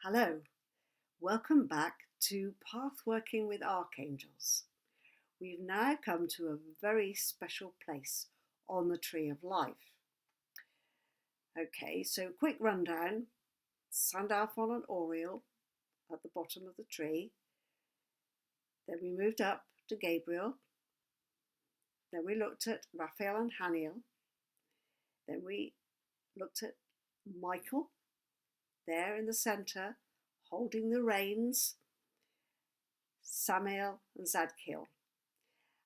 Hello, welcome back to Path Working with Archangels. We've now come to a very special place on the Tree of Life. Okay, so quick rundown. Sandalphon and Oriel at the bottom of the tree. Then we moved up to Gabriel. Then we looked at Raphael and Haniel. Then we looked at Michael there in the centre, holding the reins, Samael and Zadkiel.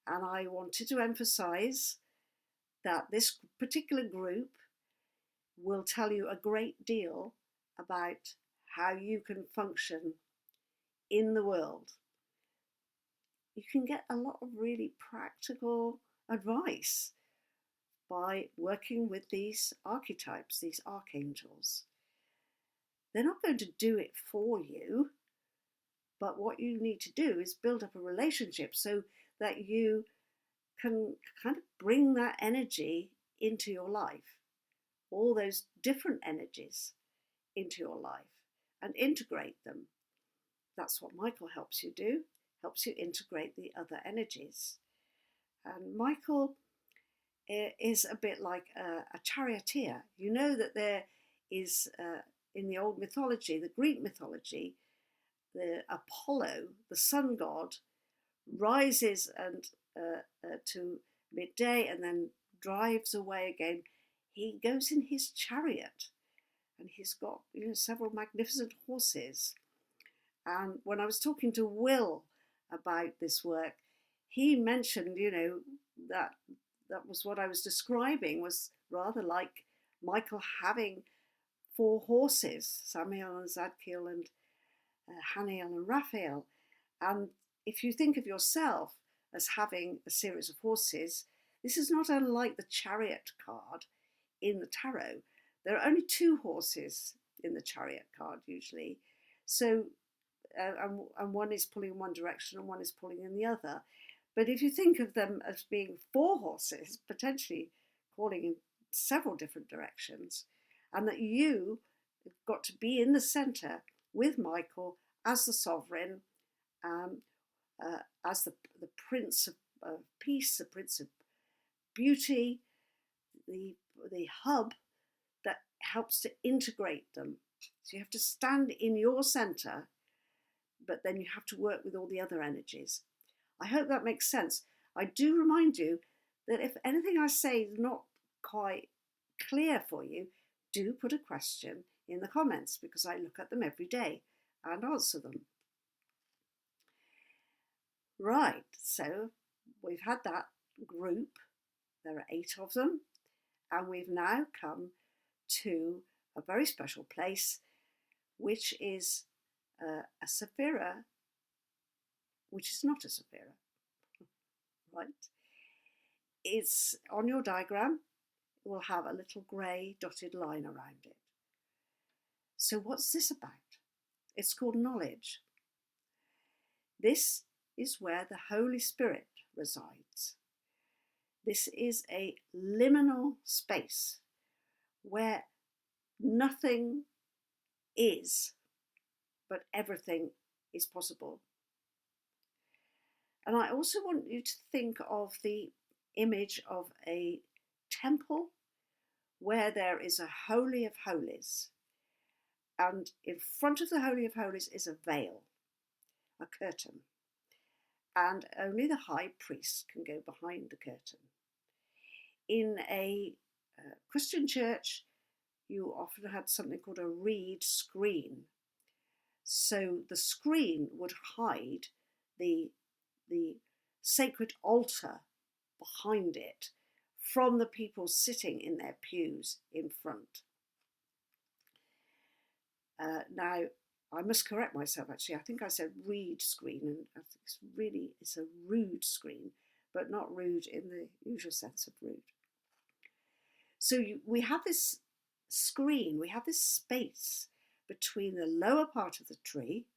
And I wanted to emphasize that this particular group will tell you a great deal about how you can function in the world. You can get a lot of really practical advice by working with these archetypes, these archangels. They're not going to do it for you, but what you need to do is build up a relationship so that you can kind of bring that energy into your life, all those different energies into your life and integrate them. That's what Michael helps you do, helps you integrate the other energies. And Michael is a bit like a charioteer. You know that there is, in the old mythology, the Greek mythology, the Apollo, the sun god, rises and to midday and then drives away again. He goes in his chariot and he's got several magnificent horses. And when I was talking to Will about this work, he mentioned that was what I was describing, was rather like Michael having four horses, Samael and Zadkiel and Haniel and Raphael. And if you think of yourself as having a series of horses, this is not unlike the chariot card in the tarot. There are only two horses in the chariot card usually. So, and one is pulling in one direction and one is pulling in the other. But if you think of them as being four horses, potentially pulling in several different directions, and that you have got to be in the centre with Michael as the sovereign, as the prince of peace, the prince of beauty, the hub that helps to integrate them. So you have to stand in your centre, but then you have to work with all the other energies. I hope that makes sense. I do remind you that if anything I say is not quite clear for you, do put a question in the comments, because I look at them every day and answer them. Right, so we've had that group. There are 8 of them, and we've now come to a very special place, which is a Sephira, which is not a Sephira, right? It's on your diagram. It will have a little grey dotted line around it. So what's this about? It's called knowledge. This is where the Holy Spirit resides. This is a liminal space where nothing is, but everything is possible. And I also want you to think of the image of a temple where there is a Holy of Holies. And in front of the Holy of Holies is a veil, a curtain. And only the high priest can go behind the curtain. In a Christian church, you often had something called a reed screen. So the screen would hide the sacred altar behind it from the people sitting in their pews in front. Now, I must correct myself, actually. I think I said reed screen, and it's a rood screen, but not rude in the usual sense of rude. So we have this screen, we have this space between the lower part of the tree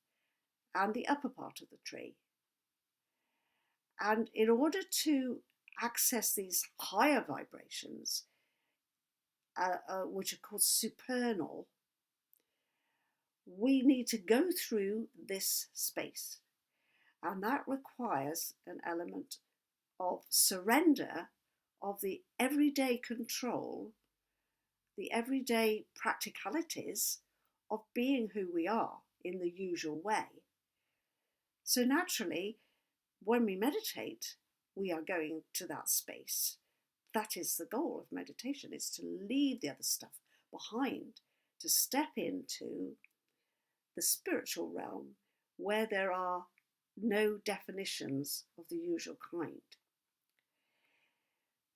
and the upper part of the tree. And in order to access these higher vibrations, which are called supernal, we need to go through this space, and that requires an element of surrender of the everyday control, the everyday practicalities of being who we are in the usual way. So naturally, when we meditate, we are going to that space. That is the goal of meditation, is to leave the other stuff behind, to step into the spiritual realm where there are no definitions of the usual kind.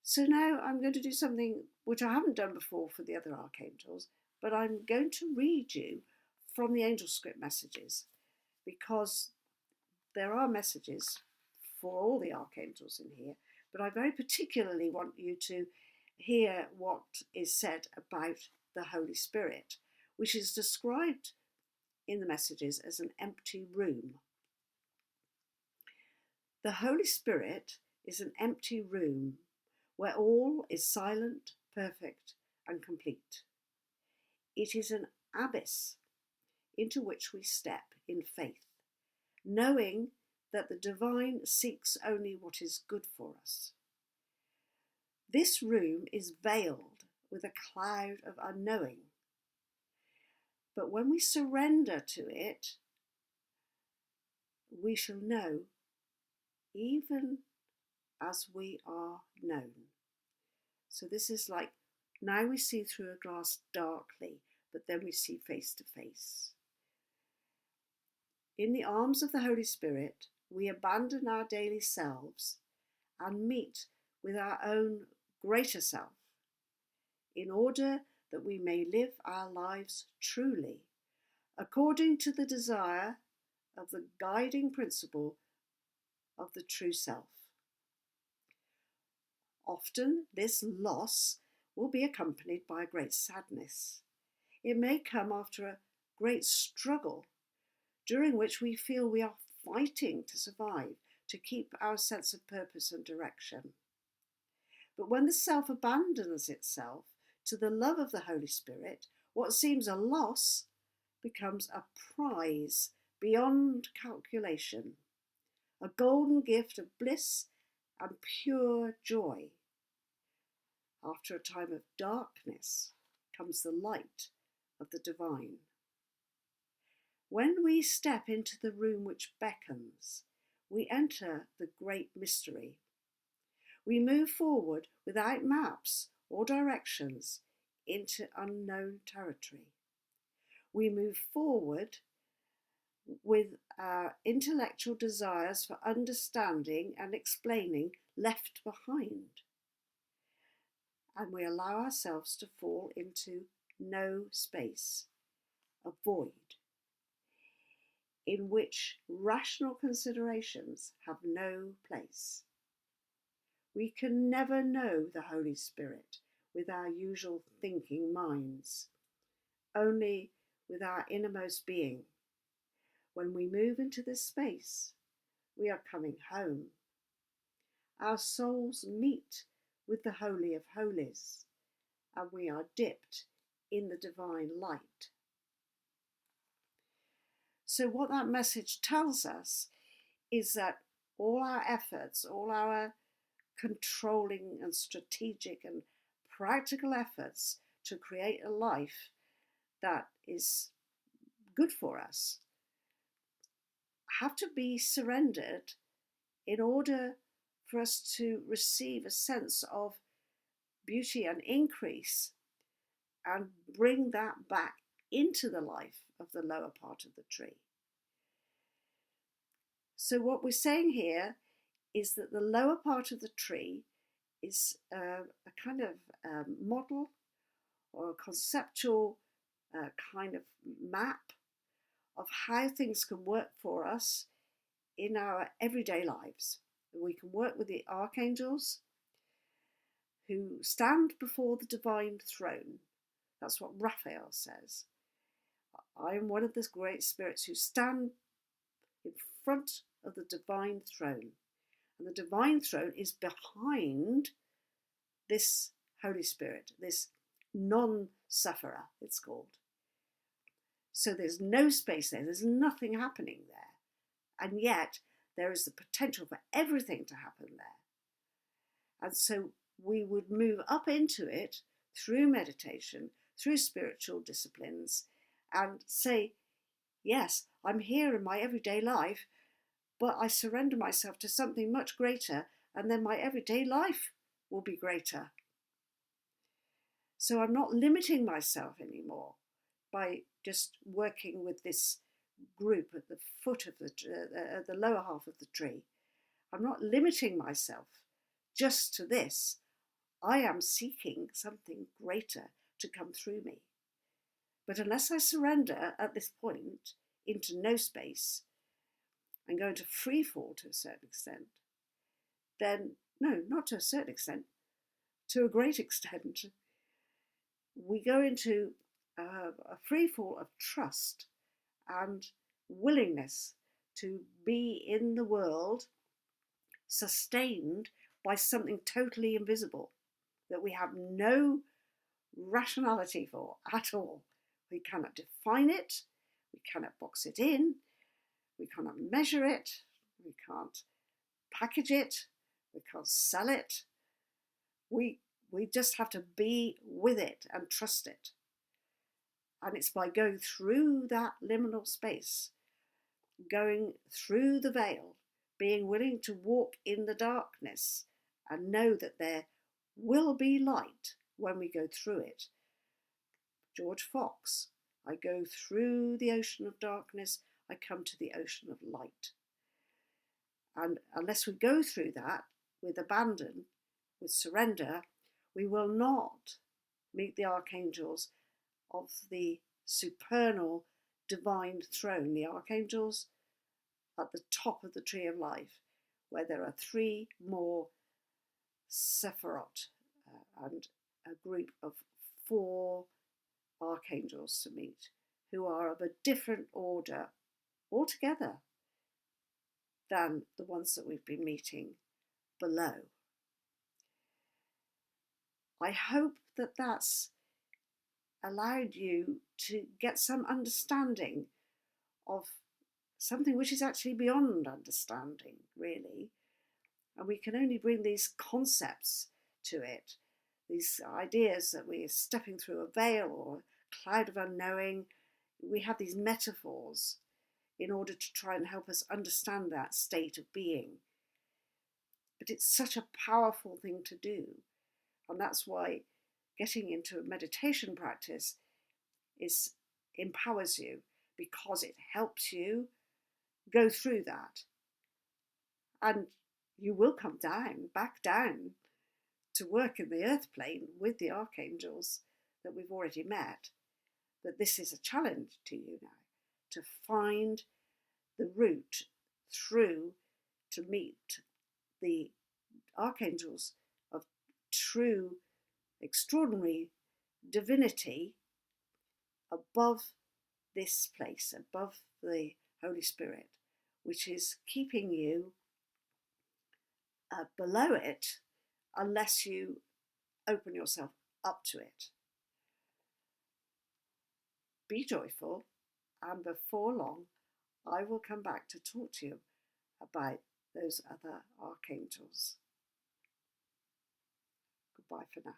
So now I'm going to do something which I haven't done before for the other archangels, but I'm going to read you from the angel script messages, because there are messages for all the archangels in here, but I very particularly want you to hear what is said about the Holy Spirit, which is described in the messages as an empty room. The Holy Spirit is an empty room where all is silent, perfect, and complete. It is an abyss into which we step in faith, knowing that the divine seeks only what is good for us. This room is veiled with a cloud of unknowing, but when we surrender to it, we shall know even as we are known. So this is like, now we see through a glass darkly, but then we see face to face. In the arms of the Holy Spirit, we abandon our daily selves and meet with our own greater self, in order that we may live our lives truly, according to the desire of the guiding principle of the true self. Often this loss will be accompanied by a great sadness. It may come after a great struggle, during which we feel we are fighting to survive, to keep our sense of purpose and direction. But when the self abandons itself to the love of the Holy Spirit, what seems a loss becomes a prize beyond calculation, a golden gift of bliss and pure joy. After a time of darkness comes the light of the divine. When we step into the room which beckons, we enter the great mystery. We move forward without maps or directions into unknown territory. We move forward with our intellectual desires for understanding and explaining left behind. And we allow ourselves to fall into no space, a void, in which rational considerations have no place. We can never know the Holy Spirit with our usual thinking minds, only with our innermost being. When we move into this space, we are coming home. Our souls meet with the Holy of Holies, and we are dipped in the divine light. So what that message tells us is that all our efforts, all our controlling and strategic and practical efforts to create a life that is good for us have to be surrendered in order for us to receive a sense of beauty and increase and bring that back into the life of the lower part of the tree. So what we're saying here is that the lower part of the tree is a kind of model or a conceptual kind of map of how things can work for us in our everyday lives. We can work with the archangels who stand before the divine throne. That's what Raphael says. I am one of the great spirits who stand in front of the divine throne. And the divine throne is behind this Holy Spirit, this non-sufferer, it's called. So there's no space there, there's nothing happening there. And yet there is the potential for everything to happen there. And so we would move up into it through meditation, through spiritual disciplines, and say, yes, I'm here in my everyday life, but I surrender myself to something much greater, and then my everyday life will be greater. So I'm not limiting myself anymore by just working with this group at the foot of the lower half of the tree. I'm not limiting myself just to this. I am seeking something greater to come through me. But unless I surrender at this point into no space and go into free fall to a certain extent, then, no, not to a certain extent, to a great extent, we go into a free fall of trust and willingness to be in the world sustained by something totally invisible that we have no rationality for at all. We cannot define it, we cannot box it in, we cannot measure it, we can't package it, we can't sell it. We just have to be with it and trust it. And it's by going through that liminal space, going through the veil, being willing to walk in the darkness and know that there will be light when we go through it. George Fox, I go through the ocean of darkness, I come to the ocean of light. And unless we go through that with abandon, with surrender, we will not meet the archangels of the supernal divine throne, the archangels at the top of the tree of life, where there are 3 more Sephirot and a group of 4 archangels to meet, who are of a different order altogether than the ones that we've been meeting below. I hope that that's allowed you to get some understanding of something which is actually beyond understanding, really. And we can only bring these concepts to it, these ideas that we're stepping through a veil or a cloud of unknowing. We have these metaphors in order to try and help us understand that state of being. But it's such a powerful thing to do. And that's why getting into a meditation practice empowers you, because it helps you go through that. And you will come back down to work in the earth plane with the archangels that we've already met. But this is a challenge to you now, to find the route through to meet the archangels of true, extraordinary divinity above this place, above the Holy Spirit, which is keeping you below it unless you open yourself up to it. Be joyful, and before long I will come back to talk to you about those other archangels. Goodbye for now.